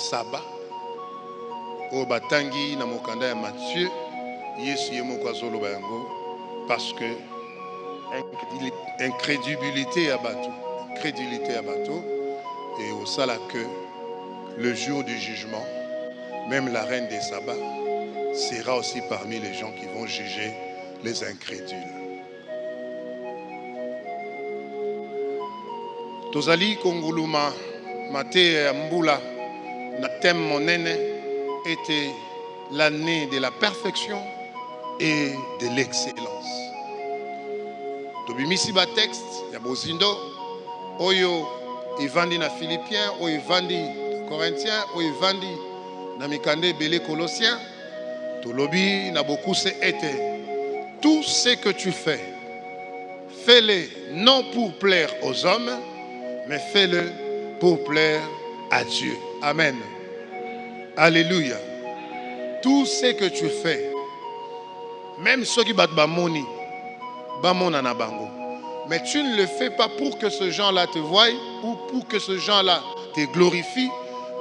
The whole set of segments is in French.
Saba. Au batangi na mokanda ya Matthieu. Yesu yemoko azoloba yango. Parce que incrédulité à bateau. Incrédulité à bateau. Et au sala que le jour du jugement, même la reine des sabbats sera aussi parmi les gens qui vont juger les incrédules. Tozali Konguluma Mate Mbula na thème monene était l'année de la perfection et de l'excellence. Tobimisi ba texte ya bozindo oyo evandi na Philippiens, oyo evandi Corinthiens, oyo evandi na mikande belé Colossiens. Tolobi na beaucoup c'est été. Tout ce que tu fais, fais-le non pour plaire aux hommes, mais fais-le pour plaire à Dieu. Amen. Alléluia. Tout ce que tu fais, même ceux qui battent bamoni, bamona na bango, mais tu ne le fais pas pour que ce gens-là te voie ou pour que ce gens-là te glorifie,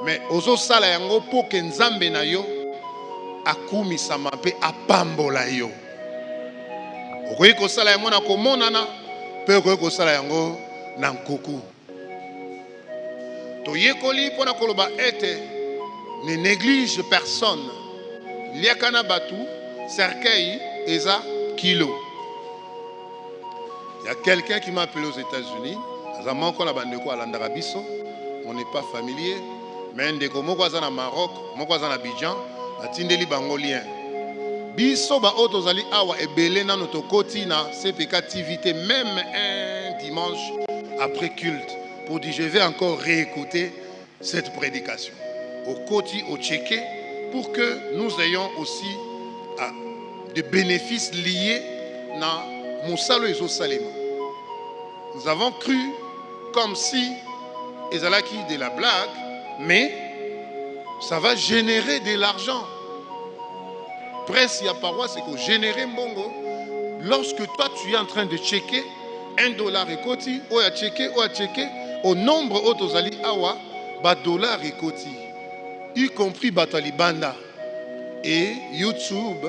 mais ozo sala yango pour que nzambe na yo akumisama pe apambola yo. Okoki kosala yango na komonana pe okoki kosala yango na nkuku. Toyekoli pona koloba ete ne néglige personne. Liakana batu cercueil eza kilo. Il y a quelqu'un qui m'a appelé aux États-Unis. On n'est pas familier. Mais ndeko moko aza na Maroc, moko aza na Abidjan, atindeli bangolien. Biso ba auto zali awa ebele na notokoti na CPK activité même un dimanche après culte pour dire je vais encore réécouter cette prédication. Au koti au checké pour que nous ayons aussi des bénéfices liés na Moussalo et Zosalema. Nous avons cru comme si ezalaki de la blague, mais ça va générer de l'argent. Presse ya paroisse, c'est que générer mbongo. Lorsque toi tu es en train de checker $1 et koti, ou à checker, au nombre otozali awa, ba dollar et koti, y compris batalibanda. Et YouTube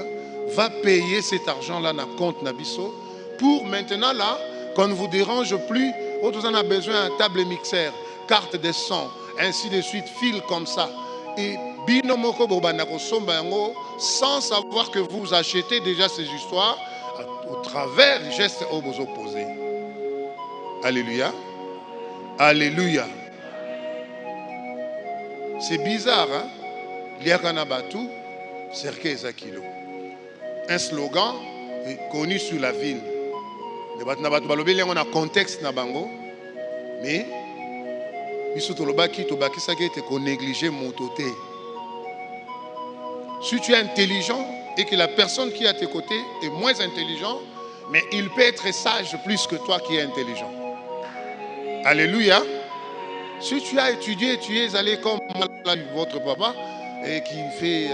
va payer cet argent-là dans compte Nabiso pour maintenant là, qu'on ne vous dérange plus, vous en avez besoin d'un table mixeur, carte de son, ainsi de suite, fil comme ça. Et binomoko bobanako somba yango, sans savoir que vous achetez déjà ces histoires au travers des gestes aux opposés. Alléluia. Alléluia. C'est bizarre, hein? Liakana Batou, Cercueil Zakilo. Un slogan connu sur la ville. On a un contexte na bango, mais si tu es intelligent et que la personne qui est à tes côtés est moins intelligent, mais il peut être sage plus que toi qui es intelligent. Alléluia. Si tu as étudié, tu es allé comme votre papa et qui fait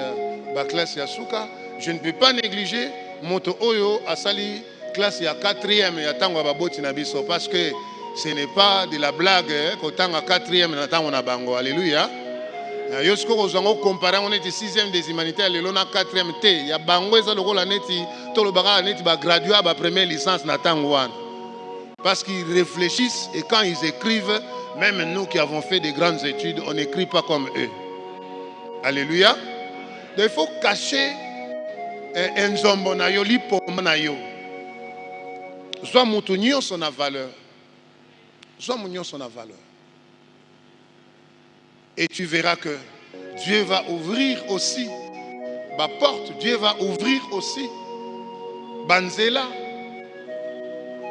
la classe Yasuka, je ne peux pas négliger Moto Oyo Asali classe ya 4e ya tango baboti na biso parce que ce n'est pas de la blague quand tango 4e na tango na bango. Alléluia. Yosko ozango comparer on était 6e des humanitaires le lona 4e T ya bango eza lokola neti to lo baga neti ba graduat ba première licence na tango wana. Parce qu'ils réfléchissent et quand ils écrivent, même nous qui avons fait des grandes études, on n'écrit pas comme eux. Alléluia. Donc il faut cacher un zombo na yo lipoma na yo. Soit moutonnion son valeur. Soit mounion son valeur. Et tu verras que Dieu va ouvrir aussi ma porte. Dieu va ouvrir aussi Banzela.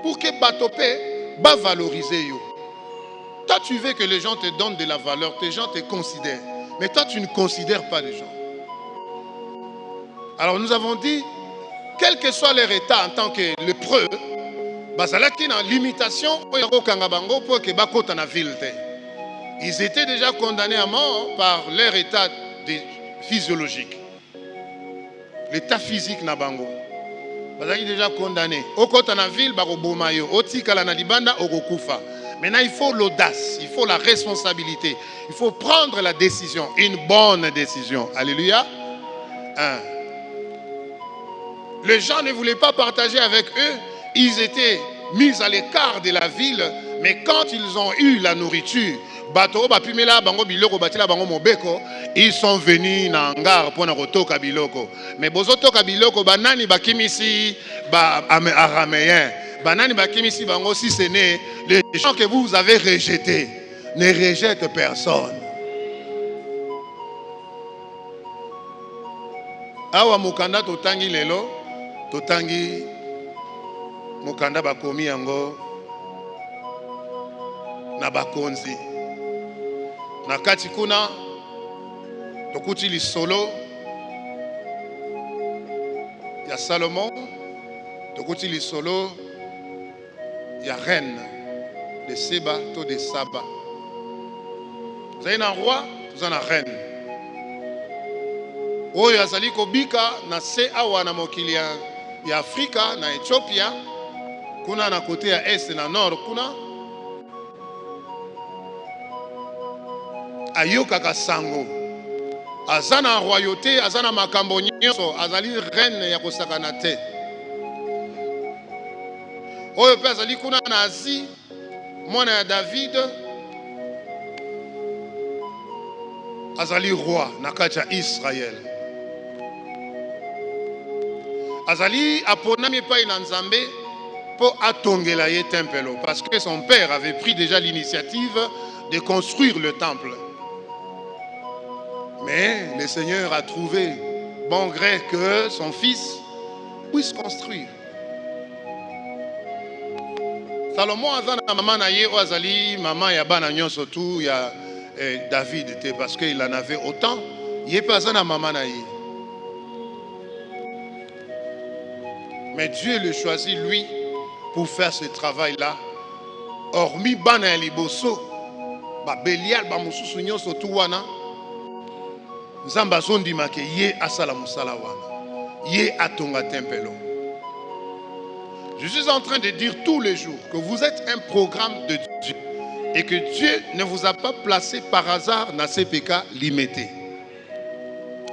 Pour que Batopé va valoriser yo. Toi tu veux que les gens te donnent de la valeur. Tes gens te considèrent. Mais toi tu ne considères pas les gens. Alors nous avons dit, quel que soit leur état en tant que lépreux, bazalaki na limitation pour que bakota na ville. Ils étaient déjà condamnés à mort par leur état physiologique. L'état physique na bango. Bazalaki déjà condamnés. Okota na ville bako bomayo, otikala na libanda okokufa. Maintenant, il faut l'audace, il faut la responsabilité. Il faut prendre la décision, une bonne décision. Alléluia. Hein. Les gens ne voulaient pas partager avec eux. Ils étaient mis à l'écart de la ville. Mais quand ils ont eu la nourriture, ils sont venus dans hangar pour ne biloko. Mais bozotoka biloko banani bakimisi ba araméen. Banani bakimisi bango si ce n'est les gens que vous avez rejetés. Ne rejette personne. Awa mukanda totangi lelo, totangi mukanda bakomi yango na bakonzi. Na kati kuna tokuti lisolo ya Salomon, tokuti lisolo ya reine de Seba to de Saba. Vous avez un roi, vous avez une reine. Oyo azali kobika na se awa na mokili ya Afrika na Ethiopia, kuna na kote ya est na nord kuna ayokaka sango. Azana royauté, azana makambo nyonso, azali reine ya kosakana te. Oyo pe azali kuna na Asie, mwana ya David azali roi na kati ya Israël. Azali aponami epai na Nzambe pour atongela ye tempelo, parce que son père avait pris déjà l'initiative de construire le temple. Mais le Seigneur a trouvé bon gré que son fils puisse construire. Salomon azana maman na ye azali maman ya bana nyonso tu ya David était, parce qu'il en avait autant. Yé pas azana maman na ye. Mais Dieu le choisit lui pour faire ce travail-là. Hormis bana ya liboso, ba Belial ba mususu nyonso tu wana. Nzamba zondima ke ye asala musala wana. Ye atonga tempelo. Je suis en train de dire tous les jours que vous êtes un programme de Dieu et que Dieu ne vous a pas placé par hasard dans ces péchés limités.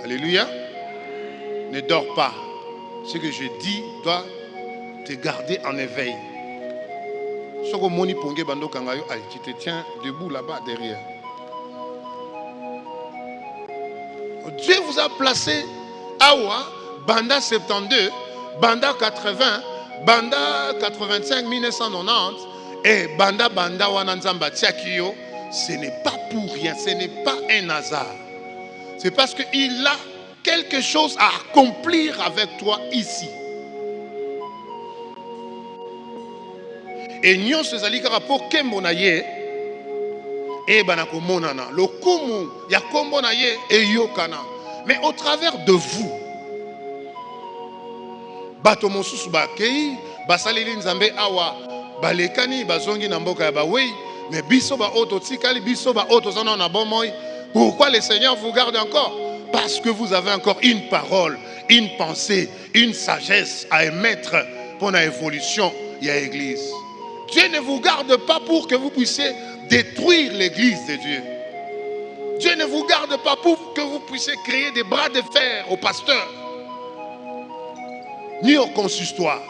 Alléluia. Ne dors pas. Ce que je dis doit te garder en éveil. Tu te tiens debout là-bas derrière. Dieu vous a placé Awa, Banda 72, Banda 80, Banda 85, 1990 et Banda Wananzamba Tiakio. Ce n'est pas pour rien, ce n'est pas un hasard. C'est parce qu'il a quelque chose à accomplir avec toi ici. Et nous sommes allés pour Kembonaye et Banakomonana. Le Kumu Yakombonaye et Yokana. Mais au travers de vous, Batomosus Bakei, Basalili Nzambe Awa, Balekani, Bazongi Namboka Yabawei, mais Bisoba Oto Tsikali, Bisoba Oto Zana Nabomoy. Pourquoi le Seigneur vous garde encore? Parce que vous avez encore une parole, une pensée, une sagesse à émettre pour l'évolution de l'église. Dieu ne vous garde pas pour que vous puissiez détruire l'église de Dieu. Dieu ne vous garde pas pour que vous puissiez créer des bras de fer aux pasteurs, ni au consistoire.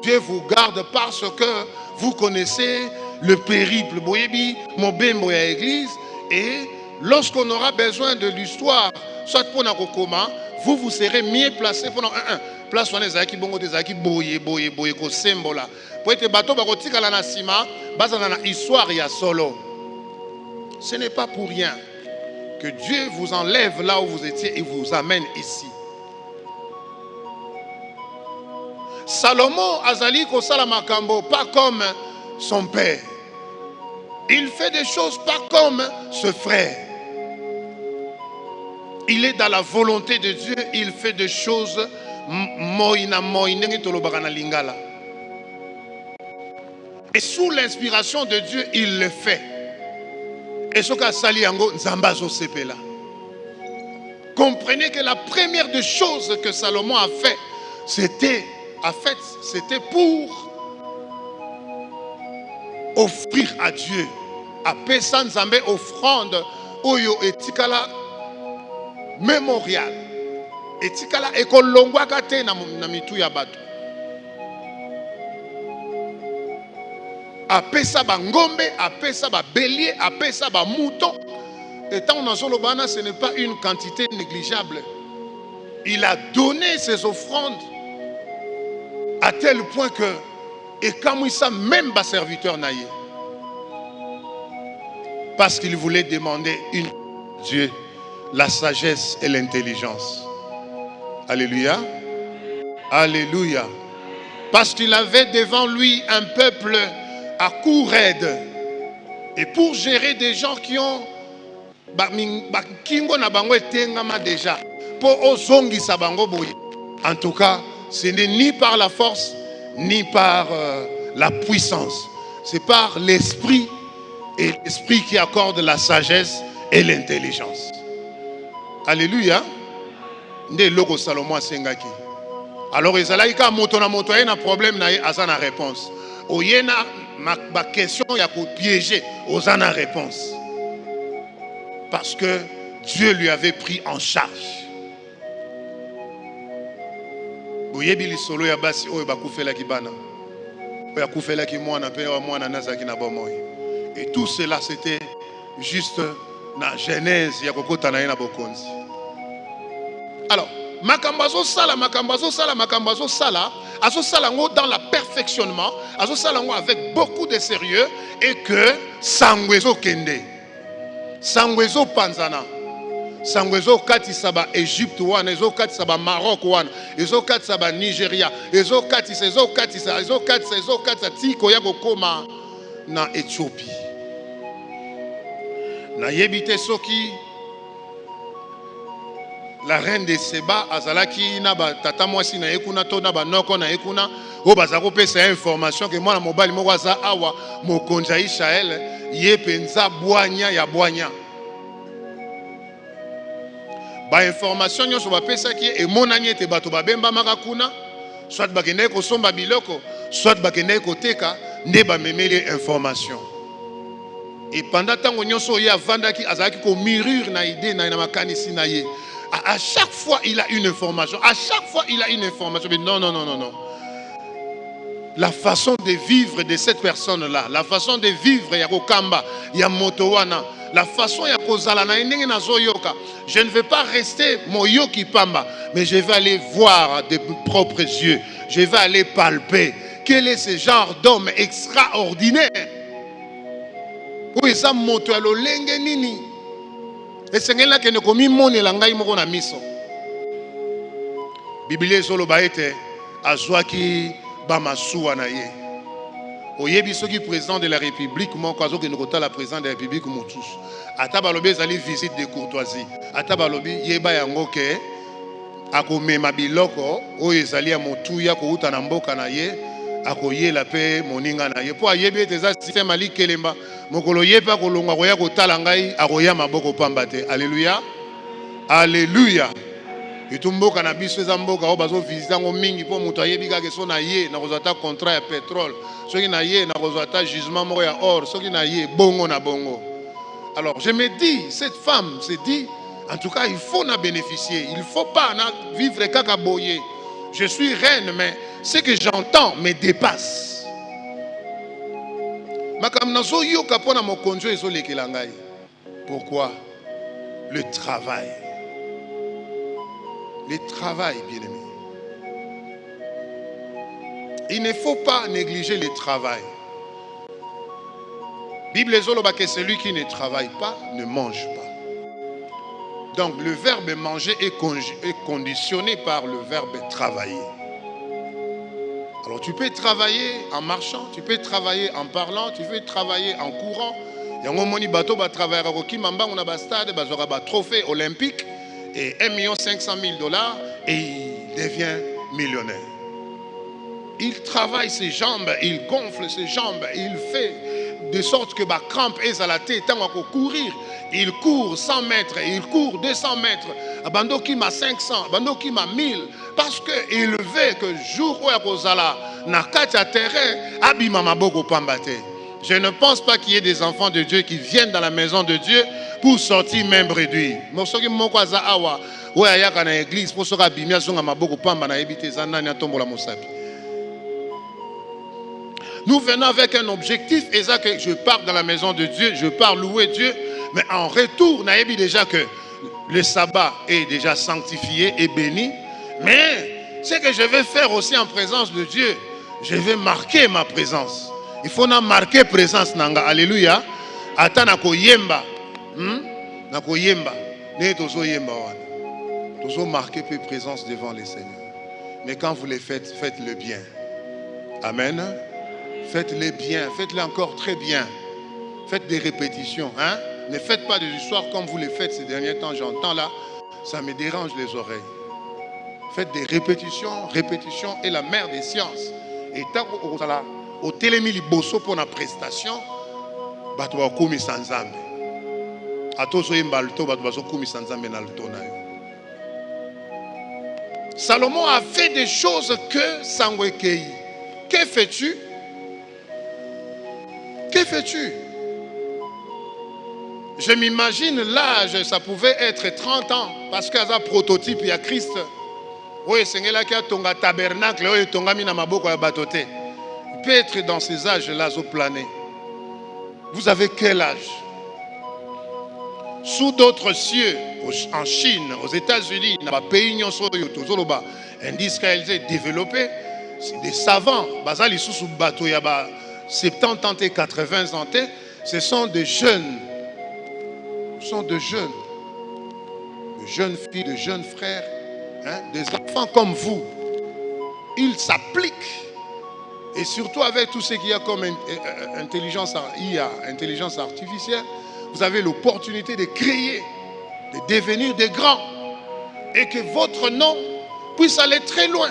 Dieu vous garde parce que vous connaissez le périple Boyebi, Mobembo ya église, et lorsqu'on aura besoin de l'histoire, soit pour Nakokoma, vous serez mieux placé pour un place où on est bongo des aki boye ko sembola. Pour être bateau barotika la nasima, basana na histoire ya solo. Ce n'est pas pour rien que Dieu vous enlève là où vous étiez et vous amène ici. Salomon azali ko salamakambo pas comme son père. Il fait des choses pas comme ce frère. Il est dans la volonté de Dieu, il fait des choses et sous l'inspiration de Dieu, il le fait. Et ce qu'a sali yango Nzambazo sepela. Comprenez que la première des choses que Salomon a fait, c'était pour offrir à Dieu. Apesa nzambe offrande oyo etikala mémorial. Etikala ekolongwaka te na mitu ya bato. Apesa ba ngombe, apesa ba bélier, apesa ba mouton. Et tant dans Zolobana, ce n'est pas une quantité négligeable. Il a donné ses offrandes à tel point que, et comme il s'est même bas serviteur naïe, parce qu'il voulait demander une Dieu, la sagesse et l'intelligence. Alléluia. Alléluia. Parce qu'il avait devant lui un peuple à court aide. Et pour gérer des gens qui ont déjà, en tout cas, ce n'est ni par la force, ni par la puissance. C'est par l'esprit, et l'esprit qui accorde la sagesse et l'intelligence. Alléluia. Nde loko Salomon asengaki. Alors ezalaika moto na moto na problème na azana réponse. Oyena ma question ya ko piéger ozana réponse. Parce que Dieu lui avait pris en charge. Boyebi lisolo ya basi oyo bakufela ki bana. Oya kufela ki mwana pe wa mwana nazaki na bomoy. Et tout cela c'était juste na genèse ya kokota na bokonzi. Alors, makambazo sala, azo salango dans le perfectionnement, azo salango avec beaucoup de sérieux et que sangwezo kende, sangwezo panzana, sangwezo kati saba Égypte wana, ezo kati saba Maroc wana, ezo kati saba Nigeria, ezo kati tiko ya kokoma na Éthiopie. Na yebite soki la reine de Seba azalaki na ba tata mwasi na ekuna to na ba noko na ekuna o bazako pesa information que mwana mobali moko aza awa mokonza Israël ye penza bwanya ya bwanya ba information nyonso ba pesa ki e monani ete bato babemba maka kuna soit bakende ko somba biloko soit bakende ko teka nde ba memeli information. Et pendant tango nyonso ya vandaki azalaki ko mûrir na idée na makanisi na ye. À chaque fois, il a une information. À chaque fois, il a une information. Mais non. La façon de vivre de cette personne-là, la façon de vivre, Yakokamba, Yamotowana, la façon Yakozalana, je ne vais pas rester Moyoki Pamba, mais je vais aller voir de mes propres yeux. Je vais aller palper. Quel est ce genre d'homme extraordinaire? Où est ça, Motoalo Lengenini? Et c'est là que nous commis mon elangai moko na miso. Biblia solo baete azwaki ba masuwa na ye. Oyebi soki président de la République moko azoki nokota la président de la République motus. Ata balobi ezali visite de courtoisie. Ata balobi yeba yango ke akomema biloko oyo ezali ya motuya ko uta na mboka na ye akoyela pe moninga na ye. Po ayebi ete za système ali kelemba. Mokolo yepa kolonga koya kotala ngai akoya maboko pamba te. Alléluia. Alléluia. Itumboka na biso eza mboka o bazo visiter ngo mingi po moto ayebi ka ke so na ye na kozata contrat ya pétrole. Soki na ye na kozata jugement moko ya or, soki na ye bongo na bongo. Alors je me dis, cette femme se dit, en tout cas il faut na bénéficier, il faut pas na vivre kaka boye. Je suis reine mais ce que j'entends me dépasse. Pourquoi? Le travail. Le travail, bien-aimé. Il ne faut pas négliger le travail. Bible zoloba que celui qui ne travaille pas ne mange pas. Donc le verbe manger est conditionné par le verbe travailler. Alors tu peux travailler en marchant, tu peux travailler en parlant, tu peux travailler en courant. Yango moni bato ba travailler ko kimamba on a ba stade bazora ba trophée olympique et 1,5 million et il devient millionnaire. Il travaille ses jambes, il gonfle ses jambes, il fait de sorte que ba crampe est à la tête tant qu'on courir. Il court 100 mètres, il court 200 mètres. Abando qui m'a 500, abando qui m'a 1000. Parce qu'il veut que jour où il y a na katia terrain, abima maboko pambate. Je ne pense pas qu'il y ait des enfants de Dieu qui viennent dans la maison de Dieu pour sortir même réduit. Nous venons avec un objectif, et ça que je pars dans la maison de Dieu, je pars louer Dieu, mais en retour, on a dit déjà que le sabbat est déjà sanctifié et béni, mais ce que je vais faire aussi en présence de Dieu, je vais marquer ma présence. Il faut marquer présence nanga. Alléluia. Ata nako yemba. Nako yemba. Ne tozo yemba wana. Tozo marquer peu présence devant les seigneurs. Mais quand vous les faites, faites-le bien. Amen. Faites-le bien. Faites-le encore très bien. Faites des répétitions. Ne faites pas des histoires comme vous les faites ces derniers temps. J'entends là. Ça me dérange les oreilles. Faites des répétitions. Répétition est la mère des sciences. Et tant que vous allez au télémi liboso pour la prestation, bato ba komi sanzambe. Atoso yembalto bato ba komi sanzambe na lto na yo. Salomon a fait des choses que Sangwekei. Que fais-tu? Que fais-tu? Je m'imagine l'âge, ça pouvait être 30 ans, parce qu'il y a un prototype, il y a Christ. Oui, c'est là qui a ton tabernacle, oui, ton gamina maboko ya batote. Il peut être dans ces âges-là au plané. Vous avez quel âge? Sous d'autres cieux, en Chine, aux États-Unis, dans les pays industrialisés, développés, c'est des savants. Bazali sous bateau, il y a 70 ans et 80 ans. Ce sont des jeunes. Ce sont de jeunes filles, de jeunes frères, des enfants comme vous. Ils s'appliquent. Et surtout avec tout ce qu'il y a comme intelligence IA, intelligence artificielle, vous avez l'opportunité de créer, de devenir des grands. Et que votre nom puisse aller très loin.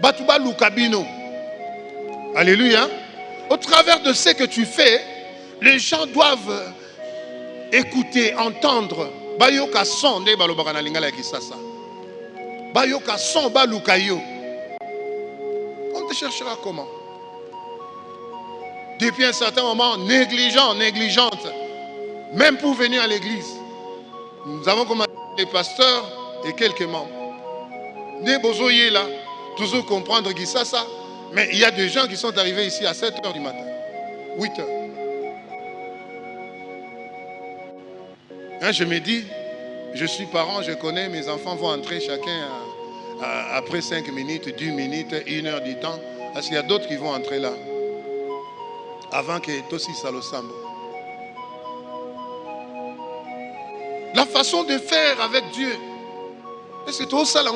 Batuba Lukabino. Alléluia. Au travers de ce que tu fais, les gens doivent écouter, entendre. Bayoka son de balobaka na lingala kisasa. Bayoka son balukayo. On te cherchera comment? Depuis un certain moment, négligente, même pour venir à l'église. Nous avons commencé les pasteurs et quelques membres. Ne bozoye là, toujours comprendre qui ça. Mais il y a des gens qui sont arrivés ici à 7 h du matin, 8 h. Je me dis, je suis parent, je connais, mes enfants vont entrer chacun après 5 minutes, 10 minutes, 1 heure du temps. Parce qu'il y a d'autres qui vont entrer là. Avant que Tossi Salosambo. La façon de faire avec Dieu. C'est tout ça là.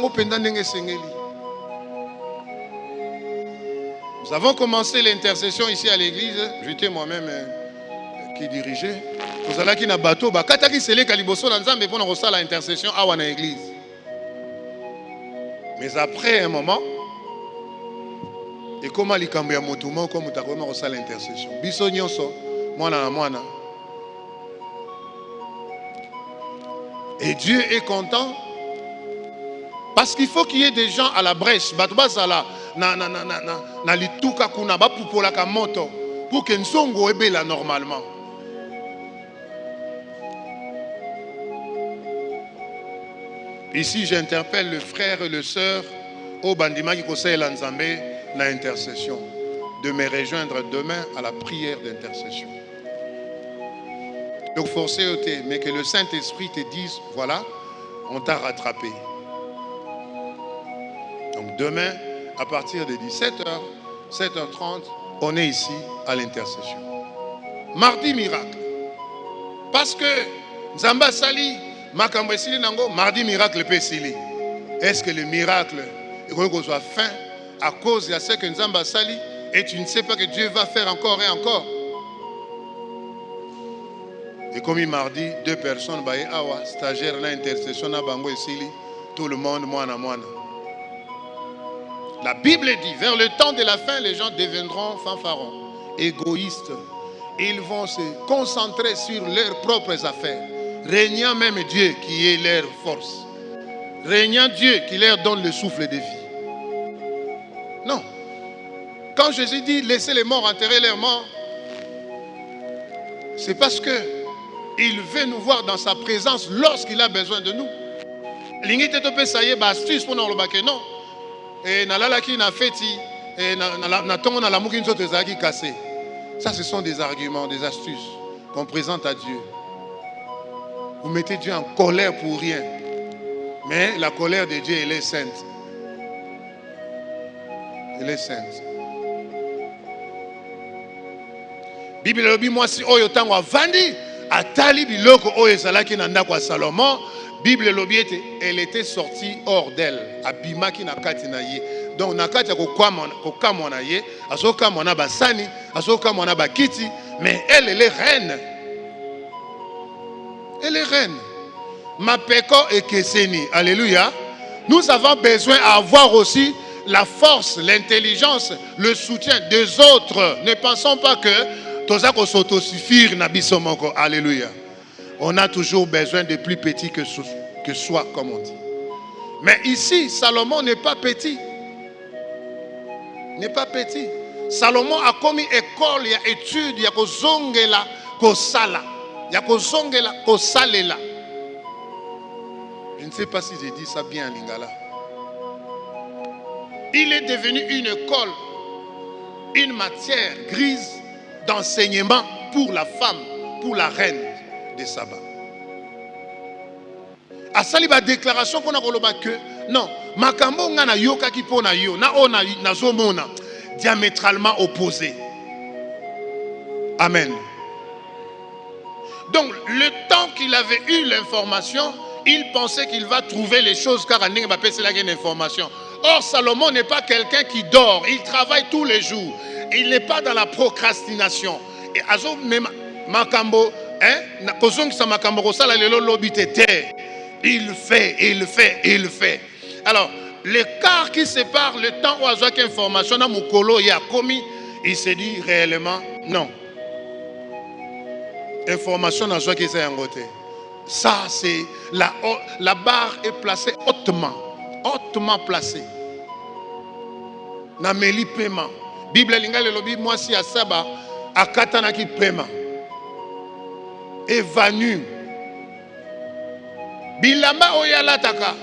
Nous avons commencé l'intercession ici à l'église. J'étais moi-même qui dirigeait. Nous allons qui na bateau. Kataki sele kaliboso na nzambe pour nous faire l'intercession à l'église. Mais après un moment, et comment les cambier motumo comme tu as vraiment reçu l'intercession. Biso nyonso, mwana. Et Dieu est content parce qu'il faut qu'il y ait des gens à la brèche. Batubazala na lituka kuna ba pupola ka moto pour que nsongo ebela normalement. Ici, j'interpelle le frère et le sœur au bandima qui conseille l'Anzambé l'intercession, de me rejoindre demain à la prière d'intercession. Donc forcez au thé, mais que le Saint-Esprit te dise, voilà, on t'a rattrapé. Donc demain, à partir de 17 h, 7h30, on est ici à l'intercession. Mardi miracle. Parce que Nzamba Sali, Makambo Sili Nango, mardi miracle peut Sili. Est-ce que le miracle soit fin à cause de ce que Nzamba Sali et tu ne sais pas que Dieu va faire encore et encore? Et comme il m'a dit, 2 personnes, stagiaires, l'intercession, tout le monde, moana. La Bible dit, vers le temps de la fin, les gens deviendront fanfarons, égoïstes. Ils vont se concentrer sur leurs propres affaires, régnant même Dieu qui est leur force. Régnant Dieu qui leur donne le souffle de vie. Non. Quand Jésus dit laissez les morts enterrer leurs morts, c'est parce que il veut nous voir dans sa présence lorsqu'il a besoin de nous. L'ingité tope ça y est, astuce pour nous le non. Et nalala qui na feti, et na tongo na lamu qui nous autres cassé. Ça, ce sont des arguments, des astuces qu'on présente à Dieu. Vous mettez Dieu en colère pour rien. Mais la colère de Dieu, elle est sainte. Elle est sainte. Bible lobi moi si oyo tango avandi atali biloko oyo ezalaki na ndako ya Salomon. Bible lobi ete elle était sortie hors d'elle, abimaki na kati na ye. Donc na kati ya kokamwa na ye, azokamwa na basani, azokamwa na bakiti, mais elle est reine. Elle est reine. Mapeko et Keseni. Alléluia. Nous avons besoin d'avoir aussi la force, l'intelligence, le soutien des autres. Ne pensons pas que tout ça qu'on s'autosuffire na biso moko. Alléluia. On a toujours besoin de plus petit que soi, comme on dit. Mais ici, Salomon n'est pas petit. N'est pas petit. Salomon a commis école, il y a études, il y a kozongela, kosala. Il y a kozongela, kosalela. Je ne sais pas si j'ai dit ça bien, Lingala. Il est devenu une école, une matière grise d'enseignement pour la femme, pour la reine de Saba. A sali ba déclaration qu'on a koloba que non, makambo nga na yoka ki pona yo, na ona na zomona diamétralement opposé. Amen. Donc le temps qu'il avait eu l'information, il pensait qu'il va trouver les choses car il va passer la information. Or Salomon n'est pas quelqu'un qui dort, il travaille tous les jours. Il n'est pas dans la procrastination. Et azo même makambo hein, kozong sa makambo kosala lelo lobite te. Il fait, il fait, il fait. Alors, l'écart qui sépare le temps où Azoak information dans Mukolo et a commis, il s'est dit réellement non. Information dans Azoak est en côté. Ça, c'est la barre est placée hautement placée. Nameli paiement. Bible lingale lobi moi si à Saba à Katanaki paiement. Évanu. Bilamba oyalataka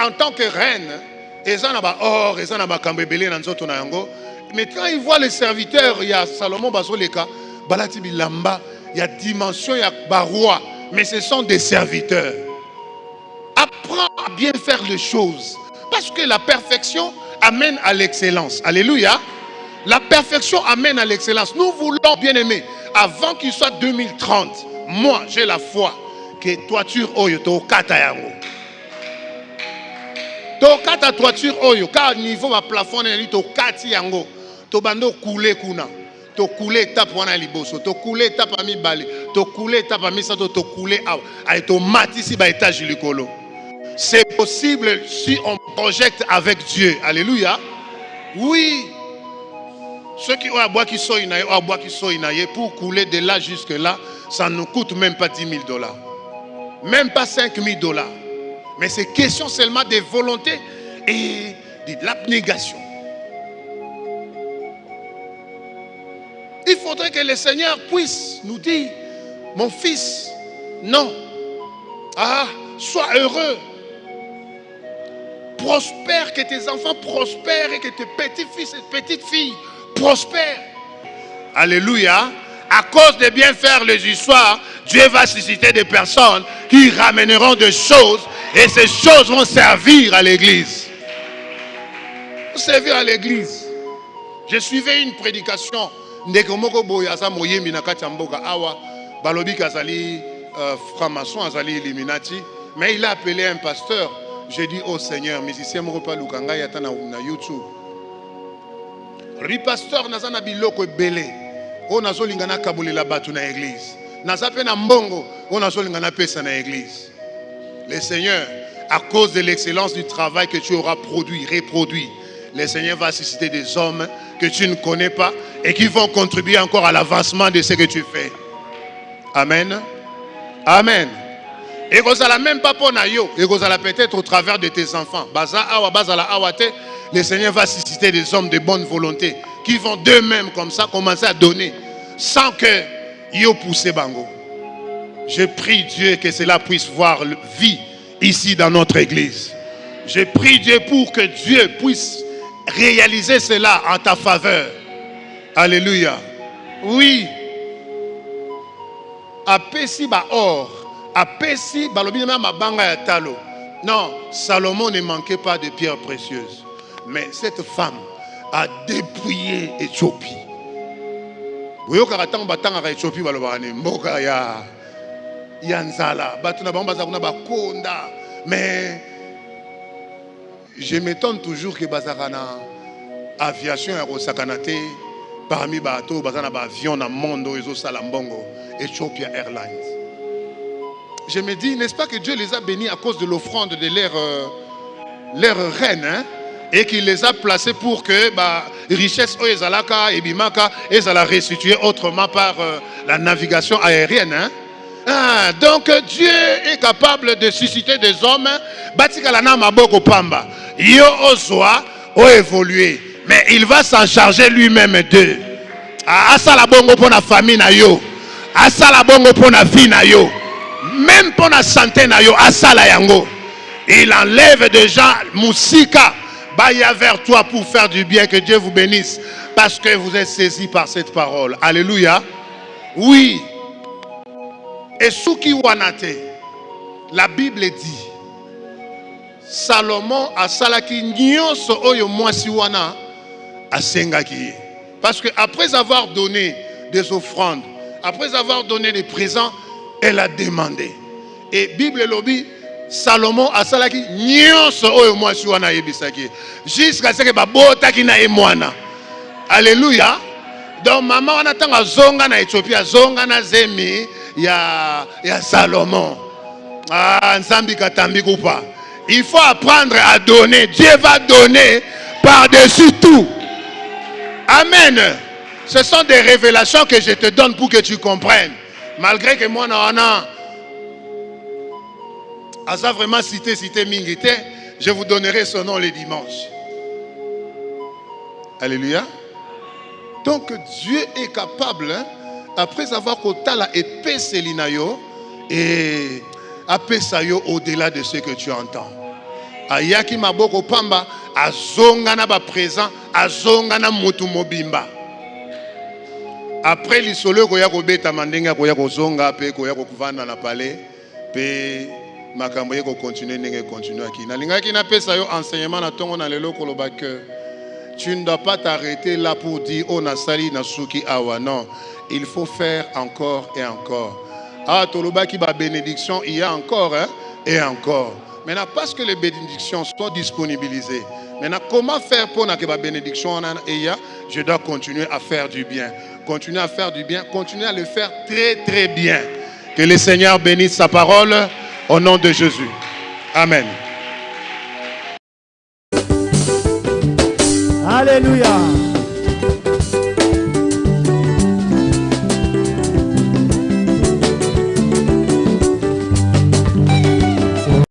en tant que reine, ezana or, ezana kambebele na nzoto na yango. Mais quand il voit les serviteurs, il y a Salomon Bazoleka, balati bilamba, il y a dimension, il y a baroi, mais ce sont des serviteurs. Apprends à bien faire les choses, parce que la perfection amène à l'excellence. Alléluia. La perfection amène à l'excellence. Nous voulons, bien aimer, avant qu'il soit 2030, moi j'ai la foi que toiture oyo to kata yango. To kata toiture oyo car niveau va plafond na to kati yango. To bando couler kuna. To couler étape wana liboso, to couler étape ami bale, to couler étape ami sato to couler awa. Ay to matisi ba étage likolo. C'est possible si on projette avec Dieu. Alléluia. Oui. Ceux qui ont à boire qui sont inaye, à boire qui sont inaye, pour couler de là jusque là, ça ne nous coûte même pas $10,000. Même pas $5,000. Mais c'est question seulement de volonté et de l'abnégation. Il faudrait que le Seigneur puisse nous dire, mon fils, non. Ah, sois heureux. Prospère, que tes enfants prospèrent et que tes petits-fils et petites-filles prospèrent. Alléluia. À cause de bien faire les histoires, Dieu va susciter des personnes qui ramèneront des choses et ces choses vont servir à l'église. Servir à l'église. Je suivais une prédication. Franc-maçon, Illuminati, mais il a appelé un pasteur. J'ai dit, oh Seigneur, musicien Moropa Lukanga yata na YouTube. Le pasteur Nazana Biloko Belé. On a zolingana kabuli la batu na église. Nazape na mbongo, on a zolingana pesa na église. Le Seigneur, à cause de l'excellence du travail que tu auras produit, reproduit, le Seigneur va susciter des hommes que tu ne connais pas et qui vont contribuer encore à l'avancement de ce que tu fais. Amen. Amen. Et vous allez même pas pour nayo, et vous allez peut-être au travers de tes enfants. Baza awa bazala awate, le Seigneur va susciter des hommes de bonne volonté qui vont d'eux-mêmes comme ça commencer à donner sans que yo pousse bango. Je prie Dieu que cela puisse voir vie ici dans notre église. Je prie Dieu pour que Dieu puisse réaliser cela en ta faveur. Alléluia. Oui. Apesi ba or, apesi balobi na mabanga ya talo. Non, Salomon ne manquait pas de pierres précieuses. Mais cette femme a dépouillé Éthiopie. Vous voyez quand batanga Éthiopie balobane mboka ya nzala, batuna bamba za kuna bakonda. Mais je m'étonne toujours que bazakana aviation ya kosakanate parmi bateaux bazana ba avion na mondo ezo salambongo Ethiopia Airlines. Je me dis, n'est-ce pas que Dieu les a bénis à cause de l'offrande de leur reine, hein? Et qu'il les a placés pour que richesse ezalaka et bimaka ezala restituer autrement par la navigation aérienne, hein? Ah, donc Dieu est capable de susciter des hommes batikalana maboko pamba yo ozwa o évoluer, mais il va s'en charger lui-même d'eux. Asala bongo pour la famille na yo, asala bongo pour la vie na yo, même pour la santé na yo, asala yango. Il enlève des gens musika baya vers toi pour faire du bien. Que Dieu vous bénisse parce que vous êtes saisis par cette parole. Alléluia. Oui. Et Suki Wanate, la Bible dit, Salomon a salaki nyonso oyo mwasi wana asengaki. Parce que après avoir donné des offrandes, après avoir donné des présents, elle a demandé. Et Bible lobby, Salomon a salaki nyonso oyo mwasi wana yebisaki. Jusqu'à ce que babotaki na emwana. Alléluia. Donc maman wana tanga zonga na Éthiopie, zonga na zemi ya Salomon. Ah, nzambi katambi kupa. Il faut apprendre à donner. Dieu va donner par-dessus tout. Amen. Ce sont des révélations que je te donne pour que tu comprennes. Malgré que moi, Asa vraiment cité Mingite, je vous donnerai son nom les dimanches. Alléluia. Donc Dieu est capable, hein, après avoir côté la épée Selinayo et apesayo au-delà de ce que tu entends. Ayaki maboko pamba azongana ba présent azongana mutu mobimba. Après l'isolo koya kobeta mandenga koya kozonga pe koya kokuvanda na palais pe makambo yeko continuer ndenge continuer aki. Na lingaki na pesa yo enseignement na tongo na lelo koloba que tu ne dois pas t'arrêter là pour dire oh na sali na suki awa. Non, il faut faire encore et encore. Ah toloba ki ba bénédiction il y a encore, hein, et encore. Maintenant, parce que les bénédictions sont disponibilisées, maintenant, comment faire pour que la bénédiction je dois continuer à faire du bien. Continuer à faire du bien, continuer à le faire très très bien. Que le Seigneur bénisse sa parole au nom de Jésus. Amen. Alléluia.